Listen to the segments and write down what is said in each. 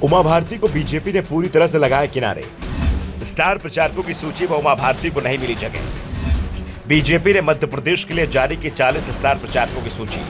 उमा भारती को बीजेपी ने पूरी तरह से लगाया किनारे। स्टार प्रचारकों की सूची में उमा भारती को नहीं मिली जगह। बीजेपी ने मध्य प्रदेश के लिए जारी की 40 स्टार प्रचारकों की सूची।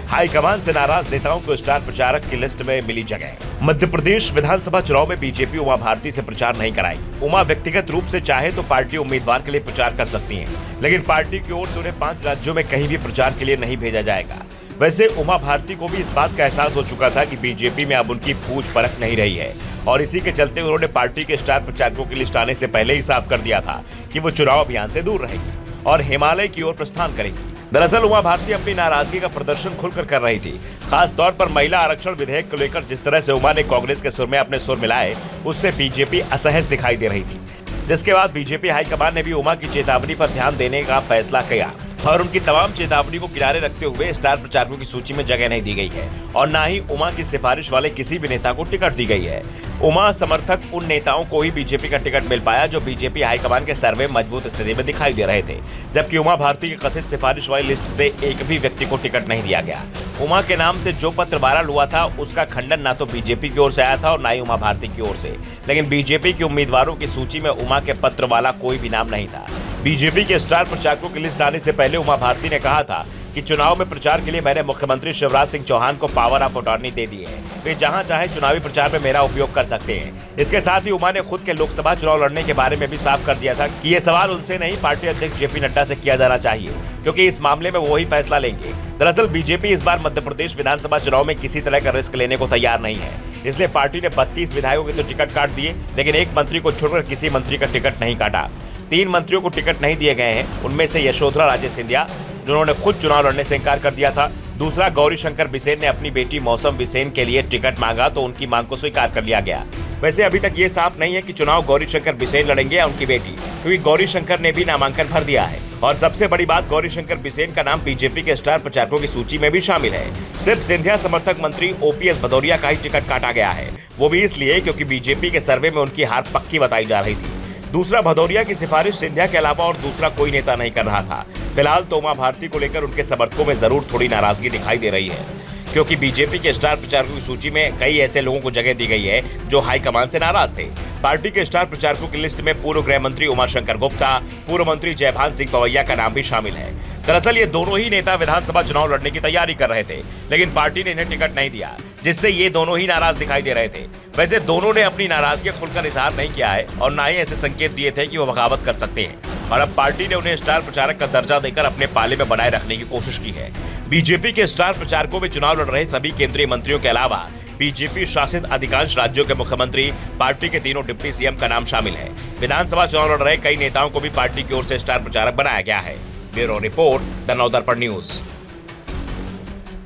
हाईकमान से नाराज नेताओं को स्टार प्रचारक की लिस्ट में मिली जगह। मध्य प्रदेश विधानसभा चुनाव में बीजेपी उमा भारती से प्रचार नहीं कराई। उमा व्यक्तिगत रूप से चाहे तो पार्टी उम्मीदवार के लिए प्रचार कर सकती हैं, लेकिन पार्टी की ओर से उन्हें 5 राज्यों में कहीं भी प्रचार के लिए नहीं भेजा जाएगा। वैसे उमा भारती को भी इस बात का एहसास हो चुका था कि बीजेपी में अब उनकी पूछ परख नहीं रही है, और इसी के चलते उन्होंने पार्टी के स्टार प्रचारकों की लिस्ट आने से पहले ही साफ कर दिया था कि वो चुनाव अभियान से दूर रहेगी और हिमालय की ओर प्रस्थान करेगी। दरअसल उमा भारती अपनी नाराजगी का प्रदर्शन खुलकर कर रही थी। खास तौर पर महिला आरक्षण विधेयक को लेकर जिस तरह से उमा ने कांग्रेस के सुर में अपने सुर मिलाए, उससे बीजेपी असहज दिखाई दे रही थी, जिसके बाद बीजेपी हाईकमान ने भी उमा की चेतावनी पर ध्यान देने का फैसला किया और उनकी तमाम चेतावनी को किनारे रखते हुए स्टार प्रचारकों की सूची में जगह नहीं दी गई है और न ही उमा की सिफारिश वाले किसी भी नेता को टिकट दी गई है। उमा समर्थक उन नेताओं को ही बीजेपी का टिकट मिल पाया जो बीजेपी हाईकमान के सर्वे मजबूत स्थिति में दिखाई दे रहे थे, जबकि उमा भारती की कथित सिफारिश वाली लिस्ट से एक भी व्यक्ति को टिकट नहीं दिया गया। उमा के नाम से जो पत्र वायरल हुआ था उसका खंडन ना तो बीजेपी की ओर से आया था और ना ही उमा भारती की ओर से, लेकिन बीजेपी के उम्मीदवारों की सूची में उमा के पत्र वाला कोई भी नाम नहीं था। बीजेपी के स्टार प्रचारकों की लिस्ट आने से पहले उमा भारती ने कहा था कि चुनाव में प्रचार के लिए मैंने मुख्यमंत्री शिवराज सिंह चौहान को पावर ऑफ अटॉर्नी दे दी है, वे जहां चाहे चुनावी प्रचार में मेरा उपयोग कर सकते हैं। इसके साथ ही उमा ने खुद के लोकसभा चुनाव लड़ने के बारे में भी साफ कर दिया था कि ये सवाल उनसे नहीं, पार्टी अध्यक्ष जेपी नड्डा से किया जाना चाहिए, क्योंकि इस मामले में वो ही फैसला लेंगे। दरअसल बीजेपी इस बार मध्य प्रदेश विधानसभा चुनाव में किसी तरह का रिस्क लेने को तैयार नहीं है, इसलिए पार्टी ने 32 विधायकों के तो टिकट काट दिए, लेकिन एक मंत्री को छोड़कर किसी मंत्री का टिकट नहीं काटा। 3 मंत्रियों को टिकट नहीं दिए गए हैं, उनमें से यशोधरा राजे सिंधिया, जिन्होंने खुद चुनाव लड़ने से इंकार कर दिया था। दूसरा, गौरीशंकर बिसेन ने अपनी बेटी मौसम बिसेन के लिए टिकट मांगा तो उनकी मांग को स्वीकार कर लिया गया। वैसे अभी तक ये साफ नहीं है कि चुनाव गौरीशंकर बिसेन लड़ेंगे या उनकी बेटी, क्योंकि गौरीशंकर ने भी नामांकन भर दिया है। और सबसे बड़ी बात, गौरीशंकर बिसेन का नाम बीजेपी के स्टार प्रचारकों की सूची में भी शामिल है। सिर्फ सिंधिया समर्थक मंत्री ओपीएस भदौरिया का ही टिकट काटा गया है, वो भी इसलिए क्योंकि बीजेपी के सर्वे में उनकी हार पक्की बताई जा रही थी। दूसरा, भदौरिया की सिफारिश सिंधिया के अलावा और दूसरा कोई नेता नहीं कर रहा था। फिलहाल तो उमा भारती को लेकर उनके समर्थकों में जरूर थोड़ी नाराजगी दिखाई दे रही है, क्योंकि बीजेपी के स्टार प्रचारकों की सूची में कई ऐसे लोगों को जगह दी गई है जो हाईकमान से नाराज थे। पार्टी के स्टार प्रचारकों की लिस्ट में पूर्व गृह मंत्री उमाशंकर गुप्ता, पूर्व मंत्री जयभान सिंह पवैया का नाम भी शामिल है। दरअसल ये दोनों ही नेता विधानसभा चुनाव लड़ने की तैयारी कर रहे थे, लेकिन पार्टी ने इन्हें टिकट नहीं दिया, जिससे ये दोनों ही नाराज दिखाई दे रहे थे। वैसे दोनों ने अपनी नाराजगी खुलकर इजहार नहीं किया है और ना ही ऐसे संकेत दिए थे कि वो बगावत कर सकते हैं, और अब पार्टी ने उन्हें स्टार प्रचारक का दर्जा देकर अपने पाले में बनाए रखने की कोशिश की है। बीजेपी के स्टार प्रचारकों में चुनाव लड़ रहे सभी केंद्रीय मंत्रियों के अलावा बीजेपी शासित अधिकांश राज्यों के मुख्यमंत्री, पार्टी के तीनों डिप्टी सीएम का नाम शामिल है। विधानसभा चुनाव लड़ रहे कई नेताओं को भी पार्टी की ओर से स्टार प्रचारक बनाया गया है। Bureau report, the Navdarpan news.